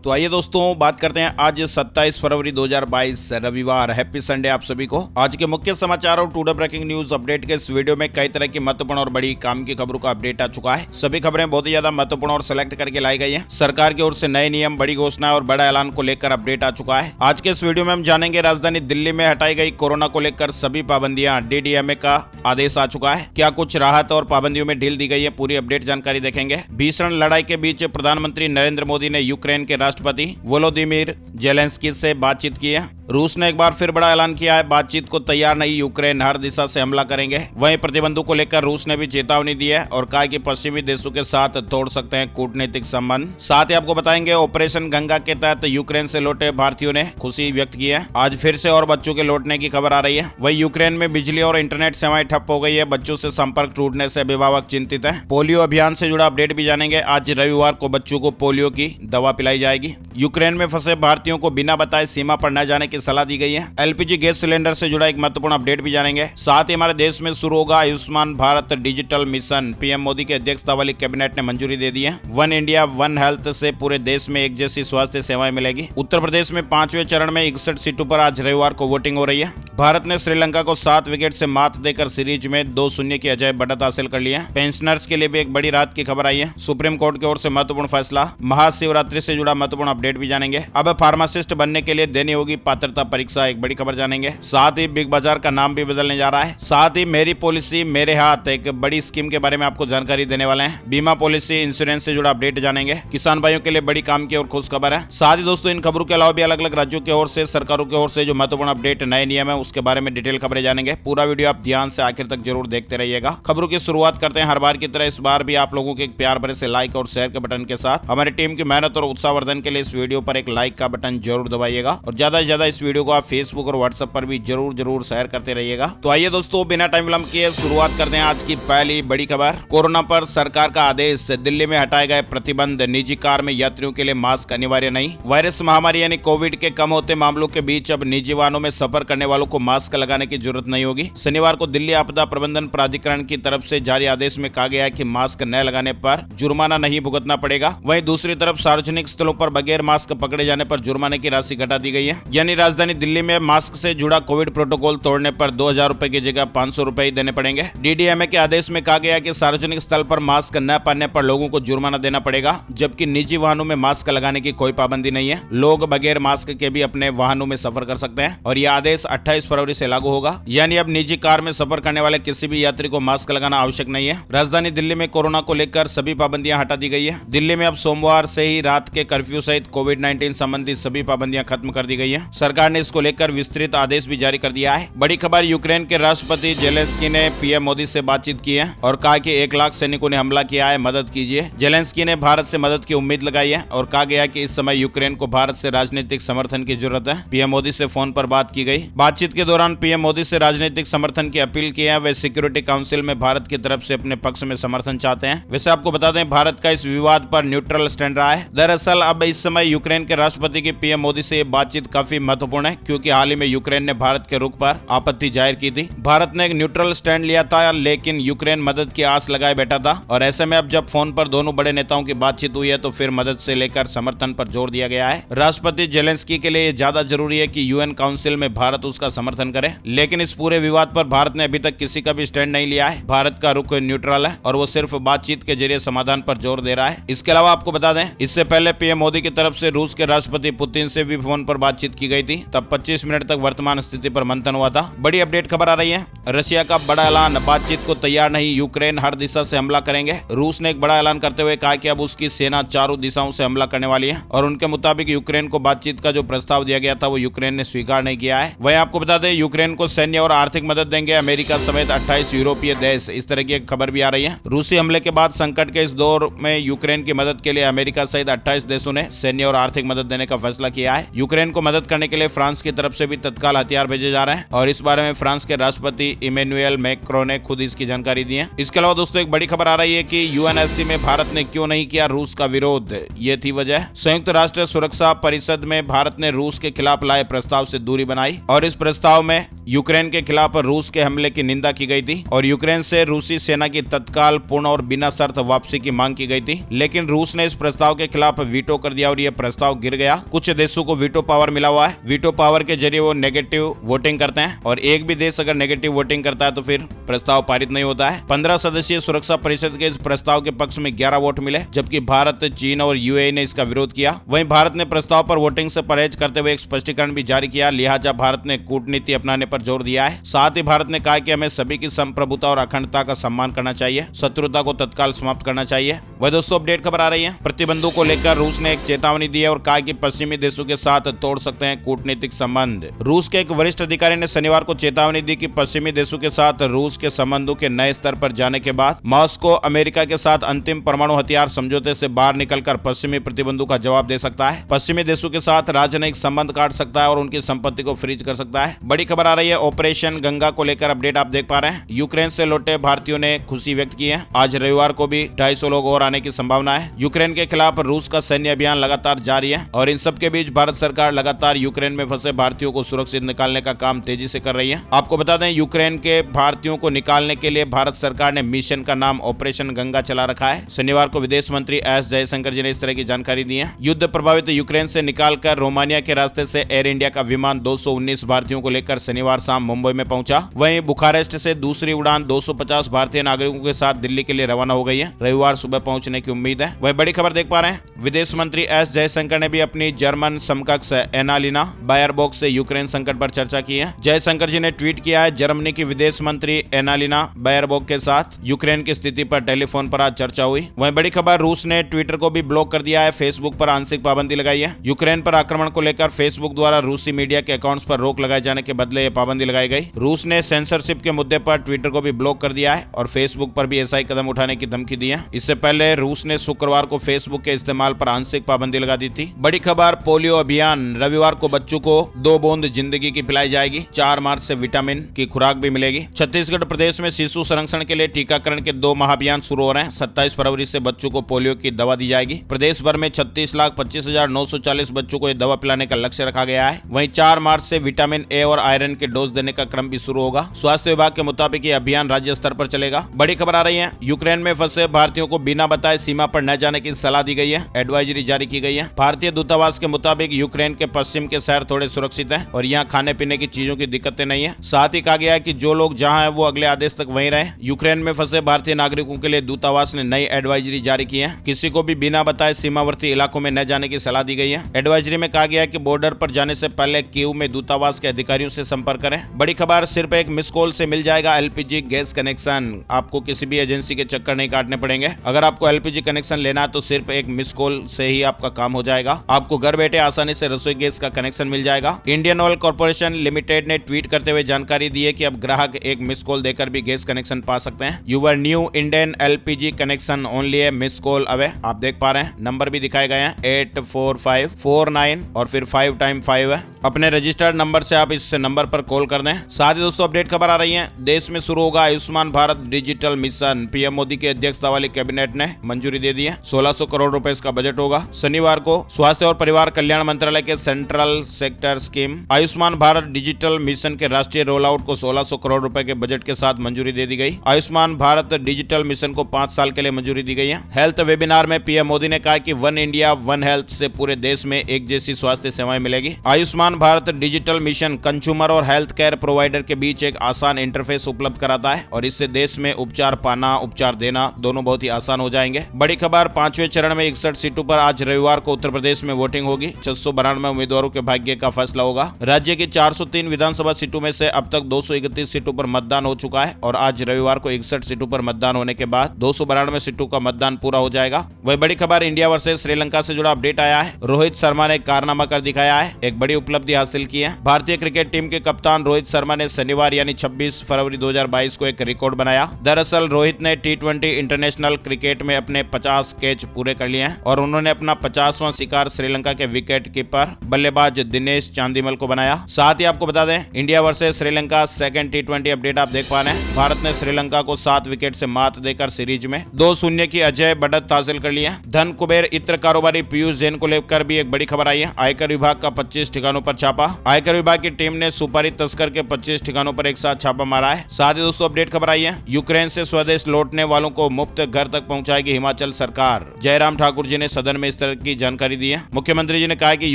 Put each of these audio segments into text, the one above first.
तो आइए दोस्तों बात करते हैं आज 27 फरवरी 2022 रविवार। हैप्पी संडे आप सभी को। आज के मुख्य समाचार और टुडे ब्रेकिंग न्यूज अपडेट के इस वीडियो में कई तरह की महत्वपूर्ण और बड़ी काम की खबरों का अपडेट आ चुका है। सभी खबरें बहुत ही ज्यादा महत्वपूर्ण और सिलेक्ट करके लाई गई है। सरकार की ओर से नए नियम, बड़ी घोषणा और बड़ा ऐलान को लेकर अपडेट आ चुका है। आज के इस वीडियो में हम जानेंगे राजधानी दिल्ली में हटाई गई कोरोना को लेकर सभी पाबंदियां, DDMA का आदेश आ चुका है। क्या कुछ राहत और पाबंदियों में ढील दी गई है, पूरी अपडेट जानकारी देखेंगे। भीषण लड़ाई के बीच प्रधानमंत्री नरेंद्र मोदी ने यूक्रेन के राष्ट्रपति वोलोदिमीर जेलेंस्की से बातचीत की है। रूस ने एक बार फिर बड़ा ऐलान किया है, बातचीत को तैयार नहीं, यूक्रेन हर दिशा से हमला करेंगे। वहीं प्रतिबंधों को लेकर रूस ने भी चेतावनी दी है और कहा कि पश्चिमी देशों के साथ तोड़ सकते हैं कूटनीतिक संबंध। साथ ही आपको बताएंगे ऑपरेशन गंगा के तहत यूक्रेन से लौटे भारतीयों ने खुशी व्यक्त की है। आज फिर से और बच्चों के लौटने की खबर आ रही है। वहीं यूक्रेन में बिजली और इंटरनेट सेवाएं ठप हो गई है। बच्चों से संपर्क टूटने से अभिभावक चिंतित है। पोलियो अभियान से जुड़ा अपडेट भी जानेंगे। आज रविवार को बच्चों को पोलियो की दवा पिलाई जाएगी। यूक्रेन में फंसे भारतीयों को बिना बताए सीमा पर न जाने की सलाह दी गई है। LPG गैस सिलेंडर से जुड़ा एक महत्वपूर्ण अपडेट भी जानेंगे। साथ ही हमारे देश में शुरू होगा Ayushman Bharat digital mission. PM Modi की अध्यक्षता वाली कैबिनेट ने मंजूरी दे दी है। वन इंडिया वन हेल्थ से पूरे देश में एक जैसी स्वास्थ्य सेवाएं मिलेगी। उत्तर प्रदेश में 5वें चरण में 61 सीटों पर आज रविवार को वोटिंग हो रही है। भारत ने श्रीलंका को 7 विकेट से मात देकर सीरीज में 2-0 की अजय बढ़त हासिल कर ली है। पेंशनर्स के लिए भी एक बड़ी राहत की खबर आई है। सुप्रीम कोर्ट की ओर से महत्वपूर्ण फैसला। महाशिवरात्रि से जुड़ा महत्वपूर्ण अपडेट भी जानेंगे। अब फार्मासिस्ट बनने के लिए देनी होगी पात्रता परीक्षा, एक बड़ी खबर जानेंगे। साथ ही बिग बाजार का नाम भी बदलने जा रहा है। साथ ही मेरी पॉलिसी मेरे हाथ, एक बड़ी स्कीम के बारे में आपको जानकारी देने वाले हैं। बीमा पॉलिसी इंश्योरेंस से जुड़ा अपडेट जानेंगे। किसान भाइयों के लिए बड़ी काम की और खुश खबर है। साथ ही दोस्तों इन खबरों के अलावा भी अलग अलग राज्यों की ओर से, सरकारों की ओर से जो महत्वपूर्ण अपडेट, नए नियम है, उसके बारे में डिटेल खबरें जानेंगे। पूरा वीडियो आप ध्यान से आखिर तक जरूर देखते रहिएगा। खबरों की शुरुआत करते हैं हर बार की तरह। इस बार भी आप लोगों के एक प्यार भरे से लाइक और शेयर के बटन के साथ। हमारी टीम की मेहनत और उत्साहवर्धन के लिए इस वीडियो पर एक लाइक का बटन जरूर दबाइएगा और ज्यादा से ज्यादा इस वीडियो को आप फेसबुक और व्हाट्सएप पर भी जरूर शेयर करते रहिएगा। तो आइए दोस्तों बिना टाइम विलंब किए शुरुआत करते हैं आज की पहली बड़ी खबर। कोरोना पर सरकार का आदेश। दिल्ली में हटाए गए प्रतिबंध। निजी कार में यात्रियों के लिए मास्क अनिवार्य नहीं। वायरस महामारी यानी कोविड के कम होते मामलों के बीच अब निजी वाहनों में सफर करने वालों को मास्क लगाने की जरूरत नहीं होगी। शनिवार को दिल्ली आपदा प्रबंधन प्राधिकरण की तरफ से जारी आदेश में कहा गया है कि मास्क न लगाने पर जुर्माना नहीं भुगतना पड़ेगा। वहीं दूसरी तरफ सार्वजनिक स्थलों पर बगैर मास्क पकड़े जाने पर जुर्माने की राशि घटा दी गई है। यानी राजधानी दिल्ली में मास्क से जुड़ा कोविड प्रोटोकॉल तोड़ने पर 2000 रुपए की जगह 500 रुपए ही देने पड़ेंगे। DDMA के आदेश में कहा गया कि सार्वजनिक स्थल पर मास्क न पहनने पर लोगों को जुर्माना देना पड़ेगा, जबकि निजी वाहनों में मास्क लगाने की कोई पाबंदी नहीं है। लोग बगैर मास्क के भी अपने वाहनों में सफर कर सकते हैं और यह आदेश 28 फरवरी से लागू होगा। यानी अब निजी कार में सफर करने वाले किसी भी यात्री को मास्क लगाना आवश्यक नहीं है। राजधानी दिल्ली में कोरोना को लेकर सभी पाबंदियां हटा दी गई है। दिल्ली में अब सोमवार से ही रात के कर्फ्यू सहित कोविड-19 संबंधित सभी पाबंदियां खत्म कर दी गई है। सरकार ने इसको लेकर विस्तृत आदेश भी जारी कर दिया है। बड़ी खबर, यूक्रेन के राष्ट्रपति जेलेंस्की ने PM मोदी से बातचीत की है और कहा कि 1 लाख सैनिकों ने हमला किया है, मदद कीजिए। जेलेंस्की ने भारत से मदद की उम्मीद लगाई है और कहा गया कि इस समय यूक्रेन को भारत से राजनीतिक समर्थन की जरूरत है। PM मोदी से फोन पर बात की गई। बातचीत के दौरान PM मोदी से राजनीतिक समर्थन की अपील की है। वे सिक्योरिटी काउंसिल में भारत की तरफ से अपने पक्ष में समर्थन चाहते हैं। वैसे आपको बता दें, भारत का इस विवाद पर न्यूट्रल स्टैंड रहा है। दरअसल अब इस समय यूक्रेन के राष्ट्रपति की PM मोदी से बातचीत काफी महत्वपूर्ण है, क्योंकि हाल ही में यूक्रेन ने भारत के रुख पर आपत्ति जाहिर की थी। भारत ने एक न्यूट्रल स्टैंड लिया था, लेकिन यूक्रेन मदद की आस लगाए बैठा था और ऐसे में अब जब फोन पर दोनों बड़े नेताओं की बातचीत हुई है तो फिर मदद से लेकर समर्थन पर जोर दिया गया है। राष्ट्रपति जेलेंस्की के लिए ज्यादा जरूरी है कि UN काउंसिल में भारत उसका समर्थन करे, लेकिन इस पूरे विवाद पर भारत ने अभी तक किसी का भी स्टैंड नहीं लिया है। भारत का रुख न्यूट्रल है और वो सिर्फ बातचीत के जरिए समाधान पर जोर दे रहा है। इसके अलावा आपको बता दें, इससे पहले PM मोदी की तरफ से रूस के राष्ट्रपति पुतिन से भी फोन पर बातचीत की गई थी। तब 25 मिनट तक वर्तमान स्थिति पर मंथन हुआ था। बड़ी अपडेट खबर आ रही है। रशिया का बड़ा ऐलान, बातचीत को तैयार नहीं, यूक्रेन हर दिशा से हमला करेंगे। रूस ने एक बड़ा ऐलान करते हुए कहा कि अब उसकी सेना चारों दिशाओं से हमला करने वाली है और उनके मुताबिक यूक्रेन को बातचीत का जो प्रस्ताव दिया गया था वो यूक्रेन ने स्वीकार नहीं किया है। वहीं आपको बता दें, यूक्रेन को सैन्य और आर्थिक मदद देंगे अमेरिका समेत 28 यूरोपीय देश। इस तरह की एक खबर भी आ रही है। रूसी हमले के बाद संकट के इस दौर में यूक्रेन की मदद के लिए अमेरिका सहित 28 देशों ने सैन्य और आर्थिक मदद देने का फैसला किया है। यूक्रेन को मदद करने के लिए फ्रांस की तरफ से भी तत्काल हथियार भेजे जा रहे हैं और इस बारे में फ्रांस के राष्ट्रपति इमैनुएल मैक्रों ने खुद इसकी जानकारी दी है। इसके अलावा दोस्तों एक बड़ी खबर आ रही है कि UNSC में भारत ने क्यों नहीं किया रूस का विरोध, ये थी वजह। संयुक्त राष्ट्र सुरक्षा परिषद में भारत ने रूस के खिलाफ लाए प्रस्ताव से दूरी बनाई और इस प्रस्ताव में यूक्रेन के खिलाफ रूस के हमले की निंदा की गई थी और यूक्रेन से रूसी सेना की तत्काल पूर्ण और बिना शर्त वापसी की मांग की गई थी। लेकिन रूस ने इस प्रस्ताव के खिलाफ वीटो कर कर दिया और यह प्रस्ताव गिर गया। कुछ देशों को वीटो पावर मिला हुआ है। वीटो पावर के जरिए वो नेगेटिव वोटिंग करते हैं और एक भी देश अगर नेगेटिव वोटिंग करता है तो फिर प्रस्ताव पारित नहीं होता है। 15 सदस्यीय सुरक्षा परिषद के इस प्रस्ताव के पक्ष में 11 वोट मिले, जबकि भारत, चीन और यूएई ने इसका विरोध किया। वहीं भारत ने प्रस्ताव पर वोटिंग से परहेज करते हुए एक स्पष्टीकरण भी जारी किया, लिहाजा भारत ने कूटनीति अपनाने पर जोर दिया है। साथ ही भारत ने कहा कि हमें सभी की संप्रभुता और अखंडता का सम्मान करना चाहिए, शत्रुता को तत्काल समाप्त करना चाहिए। वह दोस्तों अपडेट खबर आ रही है। प्रतिबंधों को लेकर रूस ने एक चेतावनी दी है और कहा कि पश्चिमी देशों के साथ तोड़ सकते हैं कूटनीतिक संबंध। रूस के एक वरिष्ठ अधिकारी ने शनिवार को चेतावनी दी कि पश्चिमी देशों के साथ रूस के संबंधों के नए स्तर पर जाने के बाद मॉस्को अमेरिका के साथ अंतिम परमाणु हथियार समझौते से बाहर निकलकर पश्चिमी प्रतिबंधों का जवाब दे सकता है, पश्चिमी देशों के साथ राजनयिक संबंध काट सकता है और उनकी संपत्ति को फ्रीज कर सकता है। बड़ी खबर आ रही है ऑपरेशन गंगा को लेकर अपडेट आप देख पा रहे हैं। यूक्रेन से लौटे भारतीयों ने खुशी व्यक्त की है। आज रविवार को भी 250 लोग और आने की संभावना है। यूक्रेन के खिलाफ रूस का सैन्य अभियान लगातार जारी है और इन सब के बीच भारत सरकार लगातार यूक्रेन में फंसे भारतीयों को सुरक्षित निकालने का काम तेजी से कर रही है। आपको बता दें, यूक्रेन के भारतीयों को निकालने के लिए भारत सरकार ने मिशन का नाम ऑपरेशन गंगा चला रखा है। शनिवार को विदेश मंत्री एस जयशंकर जी ने इस तरह की जानकारी दी है। युद्ध प्रभावित यूक्रेन से निकालकर रोमानिया के रास्ते से एयर इंडिया का विमान 219 भारतीयों को लेकर शनिवार शाम मुंबई में पहुंचा। वहीं बुखारेस्ट से दूसरी उड़ान 250 भारतीय नागरिकों के साथ दिल्ली के लिए रवाना हो गई है। रविवार सुबह पहुंचने की उम्मीद है। वह बड़ी खबर देख पा रहे हैं। विदेश मंत्री एस जयशंकर ने भी अपनी जर्मन समकक्ष एनालिना बायरबॉक से यूक्रेन संकट पर चर्चा की है। जयशंकर जी ने ट्वीट किया है, जर्मनी की विदेश मंत्री एनालिना बायरबॉक के साथ यूक्रेन की स्थिति पर टेलीफोन पर आज चर्चा हुई। वहीं बड़ी खबर, रूस ने ट्विटर को भी ब्लॉक कर दिया है, फेसबुक पर आंशिक पाबंदी लगाई है। यूक्रेन पर आक्रमण को लेकर फेसबुक द्वारा रूसी मीडिया के अकाउंट्स पर रोक लगाए जाने के बदले ये पाबंदी लगाई गई। रूस ने सेंसरशिप के मुद्दे पर ट्विटर को भी ब्लॉक कर दिया है और फेसबुक पर भी ऐसा ही कदम उठाने की धमकी दी है। इससे पहले रूस ने शुक्रवार को फेसबुक के इस्तेमाल पर आंशिक पाबंदी लगा दी थी। बड़ी खबर, पोलियो अभियान, रविवार को बच्चों को 2 बूंद जिंदगी की पिलाई जाएगी। 4 मार्च से विटामिन की खुराक भी मिलेगी। छत्तीसगढ़ प्रदेश में शिशु संरक्षण के लिए टीकाकरण के 2 माह अभियान शुरू हो रहे हैं। 27 फरवरी से बच्चों को पोलियो की दवा दी जाएगी। प्रदेश भर में 36,25,940 बच्चों को यह दवा पिलाने का लक्ष्य रखा गया है। वहीं 4 मार्च से विटामिन ए और आयरन के डोज देने का क्रम भी शुरू होगा। स्वास्थ्य विभाग के मुताबिक ये अभियान राज्य स्तर पर चलेगा। बड़ी खबर आ रही है, यूक्रेन में फंसे भारतीयों को बिना बताए सीमा पर न जाने की सलाह दी गई है। एडवाइजरी जारी की गई है। भारतीय दूतावास के मुताबिक यूक्रेन के पश्चिम के शहर थोड़े सुरक्षित हैं और यहाँ खाने पीने की चीजों की दिक्कतें नहीं है। साथ ही कहा गया है कि जो लोग जहाँ हैं वो अगले आदेश तक वहीं रहें। यूक्रेन में फंसे भारतीय नागरिकों के लिए दूतावास ने नई एडवाइजरी जारी की है। किसी को भी बिना बताए सीमावर्ती इलाकों में न जाने की सलाह दी गई है। एडवाइजरी में कहा गया है कि बॉर्डर पर जाने से पहले कीव में दूतावास के अधिकारियों से संपर्क करें। बड़ी खबर, सिर्फ एक मिस कॉल से मिल जाएगा एलपीजी गैस कनेक्शन। आपको किसी भी एजेंसी के चक्कर नहीं काटने पड़ेंगे। अगर आपको एलपीजी कनेक्शन लेना है तो सिर्फ एक मिस कॉल से ही आपका काम हो जाएगा। आपको घर बैठे आसानी से रसोई गैस का कनेक्शन मिल जाएगा। इंडियन ऑयल कॉर्पोरेशन लिमिटेड ने ट्वीट करते हुए जानकारी दी है कि अब ग्राहक एक मिस कॉल देकर भी गैस कनेक्शन पा सकते हैं। Your new Indian LPG connection only a miss call away. आप देख पा रहे हैं, नंबर भी दिखाए गए हैं 84549 और फिर 5 टाइम 5 है। अपने रजिस्टर्ड नंबर से आप इस नंबर पर कॉल कर दें। साथ ही दोस्तों अपडेट खबर आ रही है, देश में शुरू होगा Ayushman Bharat digital mission. PM Modi की अध्यक्षता वाली कैबिनेट ने मंजूरी दे दी है। 1600 करोड़ रुपए इसका बजट होगा। शनिवार को स्वास्थ्य और परिवार कल्याण मंत्रालय के central sector scheme Ayushman Bharat digital mission के राष्ट्रीय रोल आउट को 1600 करोड़ रुपए के बजट के साथ मंजूरी दे दी गई। आयुष्मान भारत डिजिटल मिशन को 5 साल के लिए मंजूरी दी गई है। हेल्थ वेबिनार में पीएम मोदी ने कहा कि वन इंडिया वन हेल्थ से पूरे देश में एक जैसी स्वास्थ्य सेवाएं मिलेगी। Ayushman Bharat digital mission consumer और हेल्थ केयर प्रोवाइडर के बीच एक आसान इंटरफेस उपलब्ध कराता है और इससे देश में उपचार पाना, उपचार देना दोनों बहुत ही आसान हो जाएंगे। बड़ी खबर, 5वें चरण में 61 सीटों पर आज रविवार को उत्तर प्रदेश में वोटिंग होगी। 692 उम्मीदवारों के भाग्य का फैसला होगा। राज्य की 403 विधानसभा सीटों में से अब तक 231 सीटों पर मतदान हो चुका है और आज रविवार को 61 सीटों पर मतदान होने के बाद 292 सीटों का मतदान पूरा हो जाएगा। वही बड़ी खबर, इंडिया वर्सेस श्रीलंका से जुड़ा अपडेट आया है। रोहित शर्मा ने कारनामा कर दिखाया है, एक बड़ी उपलब्धि हासिल की है। भारतीय क्रिकेट टीम के कप्तान रोहित शर्मा ने शनिवार यानी 26 फरवरी 2022 को एक रिकॉर्ड बनाया। दरअसल रोहित ने T20 इंटरनेशनल क्रिकेट में अपने 50 कैच पूरे कर लिए हैं और उन्होंने अपना 50वां शिकार श्रीलंका के विकेट कीपर बल्लेबाज दिनेश चांदीमल को बनाया। साथ ही आपको बता दें, India versus Sri Lanka second T20 update आप देख पा रहे हैं। भारत ने श्रीलंका को 7 विकेट से मात देकर सीरीज में 2-0 की अजय बढ़त हासिल कर ली है। धन कुबेर इत्र कारोबारी पीयूष जैन को लेकर भी एक बड़ी खबर आई है। आयकर विभाग का 25 ठिकानों पर पर छापा। आयकर विभाग की टीम ने सुपारी तस्कर के 25 ठिकानों पर एक साथ छापा मारा है। साथ ही दोस्तों अपडेट खबर आई है, यूक्रेन से स्वदेश लौटने वालों को मुफ्त घर तक पहुंचाएगी हिमाचल सरकार। जयराम ठाकुर जी ने सदन में इस तरह की जानकारी दी है। मुख्यमंत्री जी ने कहा कि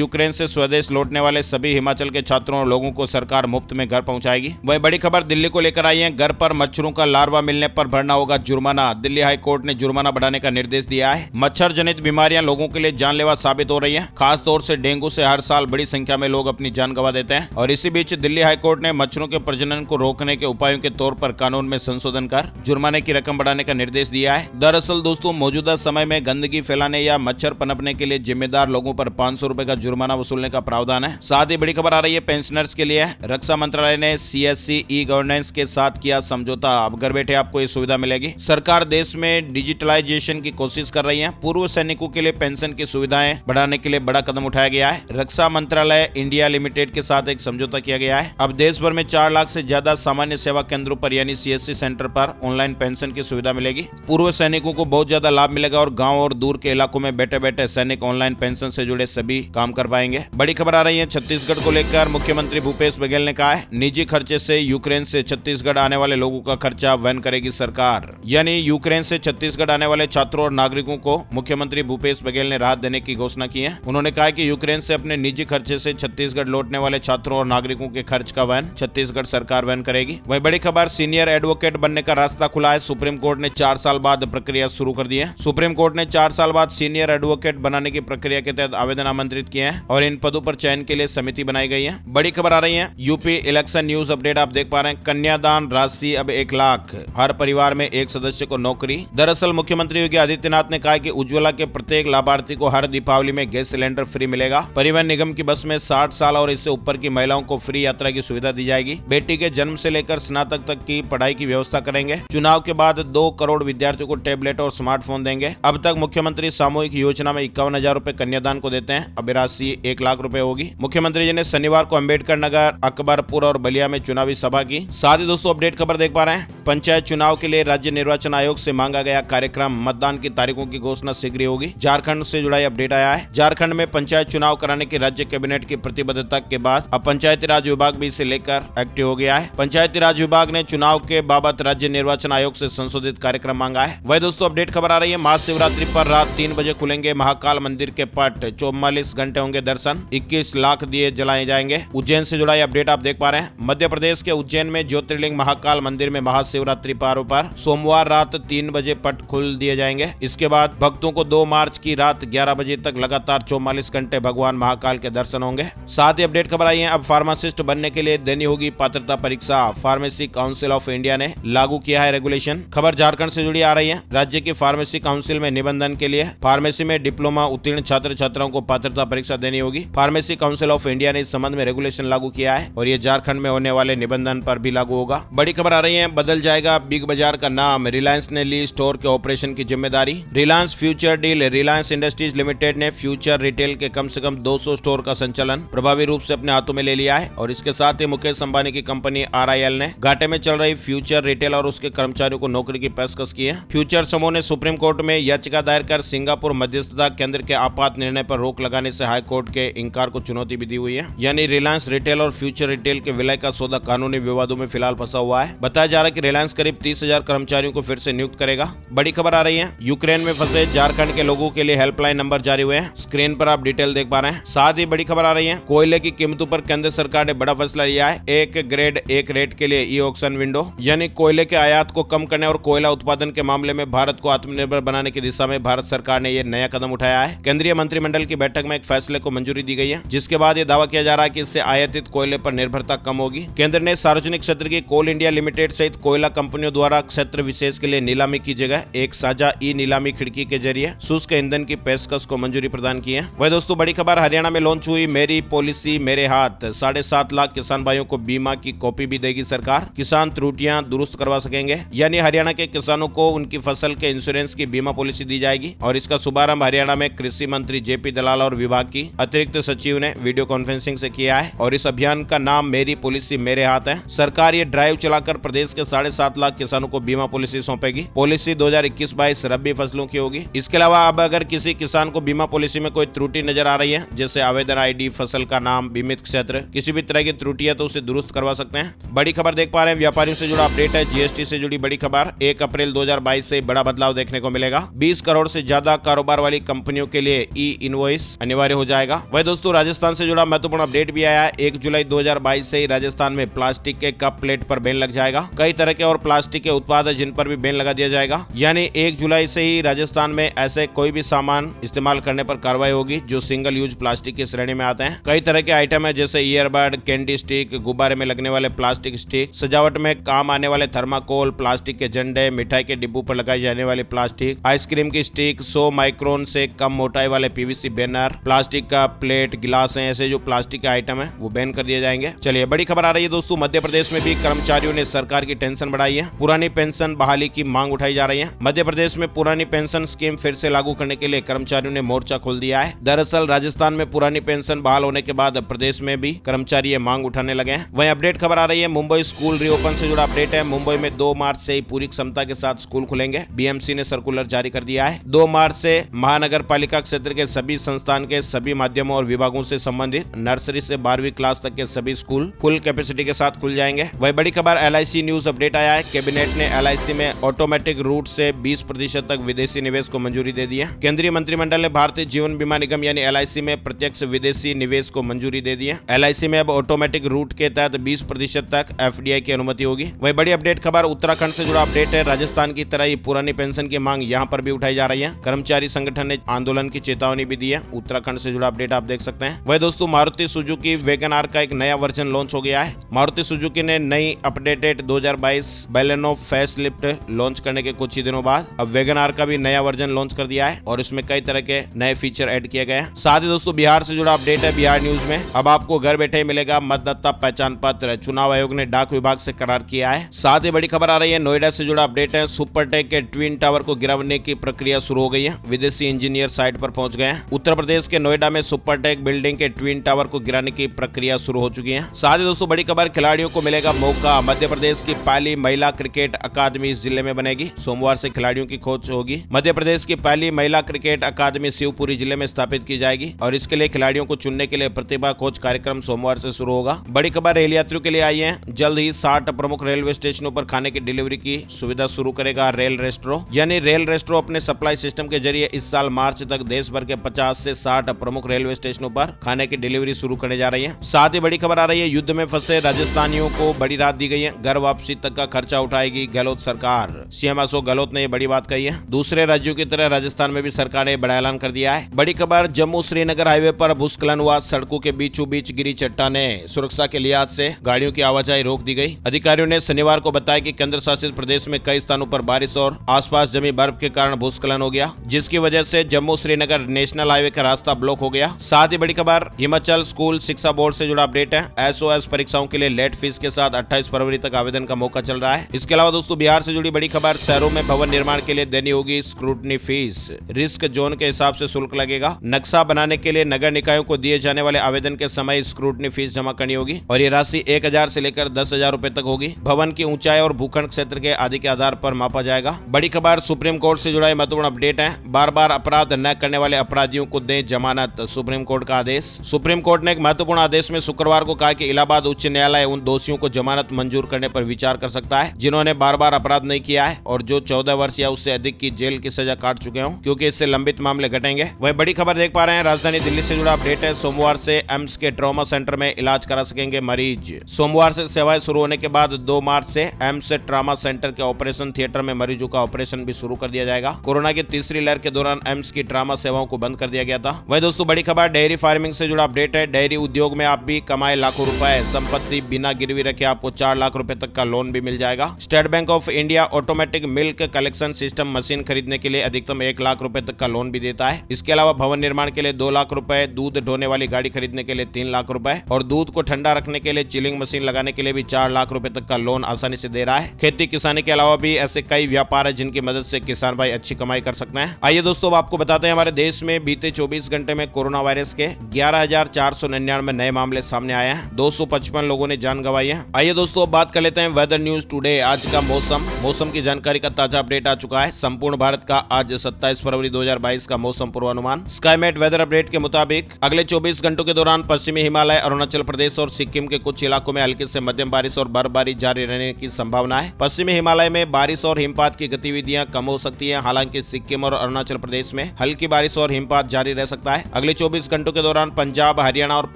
यूक्रेन से स्वदेश लौटने वाले सभी हिमाचल के छात्रों और लोगों को सरकार मुफ्त में घर पहुंचाएगी। वही बड़ी खबर दिल्ली को लेकर आई है, घर पर मच्छरों का लार्वा मिलने पर भरना होगा जुर्माना। दिल्ली हाई कोर्ट ने जुर्माना बढ़ाने का निर्देश दिया है। मच्छर जनित बीमारियां लोगों के लिए जानलेवा साबित हो रही है। खास तौर से डेंगू से हर साल बड़ी संख्या में लोग अपनी जान गंवा देते हैं और इसी बीच दिल्ली हाई कोर्ट ने मच्छरों के प्रजनन को रोकने के उपायों के तौर पर कानून में संशोधन कर जुर्माने की रकम बढ़ाने का निर्देश दिया है। दरअसल दोस्तों मौजूदा समय में गंदगी फैलाने या मच्छर पनपने के लिए जिम्मेदार लोगों पर 500 रुपए का जुर्माना वसूलने का प्रावधान है। साथ ही बड़ी खबर आ रही है पेंशनर्स के लिए, रक्षा मंत्रालय ने CSC ई गवर्नेंस के साथ किया समझौता। अब घर बैठे आपको ये सुविधा मिलेगी। सरकार देश में डिजिटलाइजेशन की कोशिश कर रही है। पूर्व सैनिकों के लिए पेंशन की सुविधाएं बढ़ाने के लिए बड़ा कदम उठाया गया है। रक्षा मंत्रालय इंडिया लिमिटेड के साथ एक समझौता किया गया है। अब देश भर में 4 लाख से ज्यादा सामान्य सेवा केंद्रों पर यानी CSC सेंटर पर ऑनलाइन पेंशन की सुविधा मिलेगी। पूर्व सैनिकों को बहुत ज्यादा लाभ मिलेगा और गांव और दूर के इलाकों में बैठे बैठे सैनिक ऑनलाइन पेंशन से जुड़े सभी काम कर पाएंगे। बड़ी खबर आ रही है छत्तीसगढ़ को लेकर, मुख्यमंत्री भूपेश बघेल ने कहा है निजी खर्चे से यूक्रेन से छत्तीसगढ़ आने वाले लोगों का खर्चा वहन करेगी सरकार। यानी यूक्रेन से छत्तीसगढ़ आने वाले छात्रों और नागरिकों को मुख्यमंत्री भूपेश बघेल ने राहत देने की घोषणा की है। उन्होंने कहा कि यूक्रेन से अपने निजी खर्चे से छत्तीसगढ़ लौटने वाले छात्रों और नागरिकों के खर्च का वहन छत्तीसगढ़ सरकार वहन करेगी। वही बड़ी खबर सीनियर एडवोकेट बनने का रास्ता खुला है। सुप्रीम कोर्ट ने 4 साल बाद प्रक्रिया शुरू कर दी है। सुप्रीम कोर्ट ने 4 साल बाद सीनियर एडवोकेट बनाने की प्रक्रिया के तहत आवेदन आमंत्रित किए हैं और इन पदों पर चयन के लिए समिति बनाई गई है। बड़ी खबर आ रही है यूपी इलेक्शन न्यूज अपडेट आप देख पा रहे हैं। कन्यादान राशि अब 1 लाख, हर परिवार में एक सदस्य को नौकरी। दरअसल मुख्यमंत्री योगी आदित्यनाथ ने कहा कि उज्ज्वला के प्रत्येक लाभार्थी को हर दीपावली में गैस सिलेंडर फ्री मिलेगा। परिवहन निगम की बस में 60 साल और इससे ऊपर की महिलाओं को फ्री यात्रा की सुविधा दी जाएगी। बेटी के जन्म से लेकर स्नातक तक की पढ़ाई की व्यवस्था करेंगे। चुनाव के बाद 2 करोड़ विद्यार्थियों को टैबलेट और स्मार्टफोन देंगे। अब तक मुख्यमंत्री सामूहिक योजना में 51,000 रुपए कन्यादान को देते हैं। अब राशि 1 लाख रुपए होगी। मुख्यमंत्री जी ने शनिवार को अम्बेडकर नगर, अकबरपुर और बलिया में चुनावी सभा की। साथ ही दोस्तों अपडेट खबर देख पा रहे हैं, पंचायत चुनाव के लिए राज्य निर्वाचन आयोग से मांगा गया कार्यक्रम, मतदान की तारीखों की घोषणा शीघ्र होगी। झारखंड से जुड़ा अपडेट आया है। झारखंड में पंचायत चुनाव कराने की राज्य कैबिनेट की प्रतिबद्धता के बाद अब पंचायती राज विभाग भी इसे लेकर एक्टिव हो गया है। पंचायती राज विभाग ने चुनाव के बाबत राज्य निर्वाचन आयोग से संशोधित कार्यक्रम मांगा है। वही दोस्तों अपडेट खबर आ रही है, महाशिवरात्रि पर रात 3 बजे खुलेंगे महाकाल मंदिर के पट, 44 घंटे होंगे दर्शन, 21 लाख दिए जलाए जाएंगे। उज्जैन से जुड़ा अपडेट आप देख पा रहे हैं। मध्य प्रदेश के उज्जैन में ज्योतिर्लिंग महाकाल मंदिर में महाशिवरात्रि पर्व पर सोमवार रात 3 बजे पट खोल दिए जाएंगे। इसके बाद भक्तों को 2 मार्च की रात 11 बजे तक लगातार 44 घंटे भगवान महाकाल के दर्शन होंगे। साथ ही अपडेट खबर आई है, अब फार्मासिस्ट बनने के लिए देनी होगी पात्रता परीक्षा। फार्मेसी काउंसिल ऑफ इंडिया ने लागू किया है रेगुलेशन। खबर झारखंड से जुड़ी आ रही है। राज्य की फार्मेसी काउंसिल में निबंधन के लिए फार्मेसी में डिप्लोमा उत्तीर्ण छात्र छात्राओं को पात्रता परीक्षा देनी होगी। फार्मेसी काउंसिल ऑफ इंडिया ने इस संबंध में रेगुलेशन लागू किया है और ये झारखंड में होने वाले निबंधन पर भी लागू होगा। बड़ी खबर आ रही है, बदल जाएगा बिग बाजार का नाम, रिलायंस ने ली स्टोर के ऑपरेशन की जिम्मेदारी। Reliance future deal, Reliance industries limited ने फ्यूचर रिटेल के कम से कम 200 स्टोर का संचालन प्रभावी रूप से अपने हाथों में ले लिया है और इसके साथ ही मुकेश अंबानी की कंपनी RIL ने घाटे में चल रही फ्यूचर रिटेल और उसके कर्मचारियों को नौकरी की पेशकश की है। फ्यूचर समूह ने सुप्रीम कोर्ट में याचिका दायर कर सिंगापुर मध्यस्थता केंद्र के आपात निर्णय पर रोक लगाने से हाई कोर्ट के इंकार को चुनौती भी दी हुई है। यानी रिलायंस रिटेल और फ्यूचर रिटेल के विलय का सौदा कानूनी विवादों में फिलहाल फंसा हुआ है। बताया जा रहा है कि रिलायंस करीब 30,000 कर्मचारियों को फिर से नियुक्त करेगा। बड़ी खबर आ रही है, यूक्रेन में फंसे झारखंड के लोगों के लिए हेल्पलाइन नंबर जारी हुए हैं। स्क्रीन पर आप डिटेल देख पा रहे हैं। साथ ही बड़ी खबर आ रही है, कोयले की कीमतों पर केंद्र सरकार ने बड़ा फैसला लिया है। 1 ग्रेड 1 रेट के लिए ई ऑक्शन विंडो, यानी कोयले के आयात को कम करने और कोयला उत्पादन के मामले में भारत को आत्मनिर्भर बनाने की दिशा में भारत सरकार ने यह नया कदम उठाया है। केंद्रीय मंत्रिमंडल की बैठक में एक फैसले को मंजूरी दी गई है, जिसके बाद यह दावा किया जा रहा है कि इससे आयातित कोयले पर निर्भरता कम होगी। केंद्र ने सार्वजनिक क्षेत्र की कोल इंडिया लिमिटेड सहित कोयला कंपनियों द्वारा क्षेत्र विशेष के लिए नीलामी की जगह एक साझा ई नीलामी खिड़की के जरिए शुष्क ईंधन की पेशकश को मंजूरी प्रदान की है। वह दोस्तों बड़ी खबर, हरियाणा में लॉन्च हुई मेरी पॉलिसी मेरे हाथ। 7.5 लाख किसान भाइयों को बीमा की कॉपी भी देगी सरकार। किसान त्रुटियां दुरुस्त करवा सकेंगे, यानी हरियाणा के किसानों को उनकी फसल के इंश्योरेंस की बीमा पॉलिसी दी जाएगी और इसका शुभारंभ हरियाणा में कृषि मंत्री JP दलाल और विभाग की अतिरिक्त सचिव ने वीडियो कॉन्फ्रेंसिंग से किया है और इस अभियान का नाम मेरी पॉलिसी मेरे हाथ है। सरकार ये ड्राइव चलाकर प्रदेश के 7.5 लाख किसानों को बीमा पॉलिसी सौंपेगी। पॉलिसी 2021-22 रबी फसलों की होगी। इसके अलावा अब अगर किसी किसान को बीमा पॉलिसी में कोई त्रुटि नजर आ रही है, जैसे आवेदन ID, फसल का नाम, बीमित क्षेत्र, किसी भी तरह की त्रुटि है तो उसे दुरुस्त करवा सकते हैं। बड़ी खबर देख पा रहे हैं, व्यापारियों से जुड़ा अपडेट है। जीएसटी से जुड़ी बड़ी खबर, 1 अप्रैल 2022 से बड़ा बदलाव देखने को मिलेगा। 20 करोड़ से ज्यादा कारोबार वाली कंपनियों के लिए ई इनवॉइस अनिवार्य हो जाएगा। वही दोस्तों राजस्थान से जुड़ा महत्वपूर्ण अपडेट भी आया है। 1 जुलाई 2022 से ही राजस्थान में प्लास्टिक के कप प्लेट पर बैन लग जाएगा। कई तरह के और प्लास्टिक के उत्पाद है जिन पर भी बैन लगा दिया जाएगा। यानी 1 जुलाई से ही राजस्थान में ऐसे कोई भी सामान इस्तेमाल करने पर कार्रवाई होगी जो सिंगल यूज प्लास्टिक की श्रेणी में आते हैं। कई तरह के आइटम है जैसे ईयरबड, कैंडी स्टिक, गुब्बारे में लगने वाले प्लास्टिक स्टिक, सजावट में काम आने वाले थर्माकोल, प्लास्टिक के झंडे, मिठाई के डिब्बों पर लगाई जाने वाली प्लास्टिक, आइसक्रीम की स्टिक, 100 माइक्रोन से कम मोटाई वाले पीवीसी बैनर, प्लास्टिक का प्लेट, गिलास है, ऐसे जो प्लास्टिक के आइटम है वो बैन कर दिए जाएंगे। चलिए बड़ी खबर आ रही है दोस्तों, मध्य प्रदेश में भी कर्मचारियों ने सरकार की टेंशन बढ़ाई है। पुरानी पेंशन बहाली की मांग उठाई जा रही है। मध्य प्रदेश में पुरानी पेंशन स्कीम फिर से लागू करने के लिए कर्मचारियों ने मोर्चा खोल दिया है। दरअसल राजस्थान में पुरानी पेंशन बहाल होने के बाद प्रदेश में भी कर्मचारी ये मांग उठाने लगे हैं। वहीं अपडेट खबर आ रही है, मुंबई स्कूल रीओपन से जुड़ा अपडेट है। मुंबई में 2 मार्च से ही पूरी क्षमता के साथ स्कूल खुलेंगे। बीएमसी ने सर्कुलर जारी कर दिया है। 2 मार्च से महानगर पालिका क्षेत्र के सभी संस्थान के सभी माध्यमों और विभागों से संबंधित नर्सरी से 12वीं क्लास तक के सभी स्कूल फुल कैपेसिटी के साथ खुल जाएंगे। वही बड़ी खबर LIC न्यूज अपडेट आया है। कैबिनेट ने LIC में ऑटोमेटिक रूट से 20% तक विदेशी निवेश को मंजूरी दे दी है। केंद्रीय मंत्रिमंडल ने भारतीय जीवन बीमा निगम यानी LIC में प्रत्यक्ष विदेशी निवेश को मंजूरी दे दी है। LIC में अब ऑटोमेटिक रूट के तहत 20% तक FDI की अनुमति होगी। वही बड़ी अपडेट खबर उत्तराखंड से जुड़ा अपडेट है। राजस्थान की तरह ही पुरानी पेंशन की मांग यहाँ पर भी उठाई जा रही है। कर्मचारी संगठन ने आंदोलन की चेतावनी भी दी है। उत्तराखंड से जुड़ा अपडेट आप देख सकते हैं। वही दोस्तों मारुति सुजुकी वैगन आर का एक नया वर्जन लॉन्च हो गया है। मारुति सुजुकी ने नई अपडेटेड 2022 बैलेनो फेसलिफ्ट लॉन्च करने के कुछ ही दिनों बाद अब वैगन आर का भी नया वर्जन लॉन्च कर दिया है और इसमें कई तरह के नए फीचर ऐड किए गए हैं। साथ ही दोस्तों बिहार से जुड़ा अपडेट है। बिहार न्यूज में अब आपको घर बैठे मिलेगा मतदाता पहचान पत्र, चुनाव आयोग ने डाक विभाग से करार किया है। साथ ही बड़ी खबर आ रही है, नोएडा से जुड़ा अपडेट है। सुपरटेक के ट्विन टावर को गिराने की प्रक्रिया शुरू हो गई है। विदेशी इंजीनियर साइट पर पहुंच गए हैं। उत्तर प्रदेश के नोएडा में सुपरटेक बिल्डिंग के ट्विन टावर को गिराने की प्रक्रिया शुरू हो चुकी है। साथ ही दोस्तों बड़ी खबर, खिलाड़ियों को मिलेगा मौका। मध्य प्रदेश की पहली महिला क्रिकेट अकादमी इस जिले में बनेगी। सोमवार से खिलाड़ियों की खोज होगी। मध्य प्रदेश की पहली महिला क्रिकेट अकादमी शिवपुरी जिले में स्थापित की जाएगी और इसके लिए खिलाड़ियों को चुनने के लिए प्रतिभा खोज कार्यक्रम सोमवार से शुरू होगा। बड़ी खबर रेल यात्रियों के लिए आई है। जल्द ही 60 प्रमुख रेलवे स्टेशनों पर खाने की डिलीवरी की सुविधा शुरू करेगा रेल रेस्ट्रो। यानी रेल रेस्ट्रो अपने सप्लाई सिस्टम के जरिए इस साल मार्च तक देश भर के 50 से 60 प्रमुख रेलवे स्टेशनों पर खाने की डिलीवरी शुरू करने जा रही है। साथ ही बड़ी खबर आ रही है, युद्ध में फंसे राजस्थानियों को बड़ी राहत दी गई है। घर वापसी तक का खर्चा उठाएगी गहलोत सरकार। CM अशोक गहलोत ने यह बड़ी बात कही है। दूसरे राज्यों की तरह राजस्थान में भी सरकार ने बड़ा ऐलान कर दिया है। बड़ी खबर, जम्मू श्रीनगर हाईवे पर भूस्खलन हुआ। सड़कों के बीचों बीच गिरी चट्टानें। सुरक्षा के लिहाज से गाड़ियों की आवाजाही रोक दी गई। अधिकारियों ने शनिवार को बताया कि केंद्र शासित प्रदेश में कई स्थानों पर बारिश और आसपास जमी बर्फ के कारण भूस्खलन हो गया, जिसकी वजह से जम्मू श्रीनगर नेशनल हाईवे का रास्ता ब्लॉक हो गया। साथ ही बड़ी खबर, हिमाचल स्कूल शिक्षा बोर्ड से जुड़ा अपडेट है। SOS परीक्षाओं के लिए लेट फीस के साथ 28 फरवरी तक आवेदन का मौका चल रहा है। इसके अलावा दोस्तों बिहार से जुड़ी बड़ी खबर, शहरों में भवन निर्माण के लिए देनी होगी स्क्रूटनी फीस। रिस्क जोन के हिसाब से शुल्क लगेगा। नक्शा बनाने के लिए नगर निकायों को दिए जाने वाले आवेदन के समय स्क्रूटनी फीस जमा करनी होगी और ये राशि 1000 से लेकर 10,000 रुपए तक होगी। भवन की ऊंचाई और भूखंड क्षेत्र के आदि के आधार पर मापा जाएगा। बड़ी खबर, सुप्रीम कोर्ट से जुड़ा महत्वपूर्ण अपडेट है। बार बार अपराध न करने वाले अपराधियों को दें जमानत, सुप्रीम कोर्ट का आदेश। सुप्रीम कोर्ट ने एक महत्वपूर्ण आदेश में शुक्रवार को कहा कि इलाहाबाद उच्च न्यायालय उन दोषियों को जमानत मंजूर करने पर विचार कर सकता है जिन्होंने बार बार अपराध नहीं किया है और जो 14 वर्ष या उससे अधिक की जेल की सजा काट चुके हों, क्योंकि इससे लंबित मामले घटेंगे। वह बड़ी खबर देख पा रहे हैं, राजधानी दिल्ली से जुड़ा अपडेट है। सोमवार से एम्स के ट्रॉमा सेंटर में इलाज करा सकेंगे मरीज। सोमवार से सेवाएं शुरू होने के बाद 2 मार्च से एम्स ट्रॉमा सेंटर के ऑपरेशन थिएटर में मरीजों का ऑपरेशन भी शुरू कर दिया जाएगा। कोरोना की तीसरी लहर के दौरान एम्स की ट्रॉमा सेवाओं को बंद कर दिया गया था। वही दोस्तों बड़ी खबर, डेयरी फार्मिंग से जुड़ा अपडेट है। डेयरी उद्योग में आप भी कमाए लाखों रुपए, संपत्ति बिना गिरवी रखे आपको 4 लाख रुपए तक का लोन भी मिल जाएगा। State bank of India automatic milk collection system machine खरीदने के लिए अधिकतम 1 लाख रुपए तक का लोन भी देता है। इसके अलावा भवन निर्माण के लिए 2 लाख रुपए, दूध ढोने वाली गाड़ी खरीदने के लिए 3 लाख रुपए और दूध को ठंडा रखने के लिए चिलिंग मशीन लगाने के लिए भी 4 लाख रुपए तक का लोन आसानी से दे रहा है। खेती किसानी के अलावा भी ऐसे कई व्यापार है जिनकी मदद से किसान भाई अच्छी कमाई कर सकते हैं। आइए दोस्तों आपको बताते हैं, हमारे देश में बीते 24 घंटे में कोरोना वायरस के 11,499 नए मामले सामने आए हैं। 255 लोगों ने जान गंवाई है। आइए दोस्तों अब बात कर लेते हैं वेदर न्यूज टुडे। आज का मौसम की जानकारी का ताजा अपडेट आ चुका है। संपूर्ण भारत का आज 27 फरवरी 2022 का मौसम पूर्वानुमान। स्काईमेट वेदर अपडेट के मुताबिक अगले 24 घंटों घंटों के दौरान पश्चिमी हिमालय, अरुणाचल प्रदेश और सिक्किम के कुछ इलाकों में हल्की से मध्यम बारिश और बर्फबारी जारी रहने की संभावना है। पश्चिमी हिमालय में बारिश और हिमपात की गतिविधियां कम हो सकती है। हालांकि सिक्किम और अरुणाचल प्रदेश में हल्की बारिश और हिमपात जारी रह सकता है। अगले 24 घंटों के दौरान पंजाब, हरियाणा और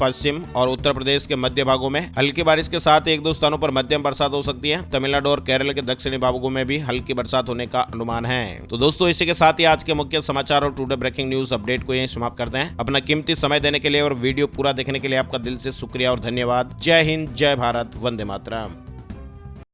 पश्चिम और उत्तर प्रदेश के मध्य भागों में हल्की बारिश के साथ एक दो स्थानों पर मध्यम बरसात हो सकती है। तमिलनाडु और केरल के दक्षिणी भागों में भी हल्की बरसात होने का अनुमान है। तो दोस्तों, इसी के साथ ही आज के मुख्य समाचार और टुडे ब्रेकिंग न्यूज अपडेट को यहीं समाप्त करते हैं। अपना कीमती समय देने के लिए और वीडियो पूरा देखने के लिए आपका दिल से शुक्रिया और धन्यवाद। जय हिंद, जय भारत, वंदे मातरम।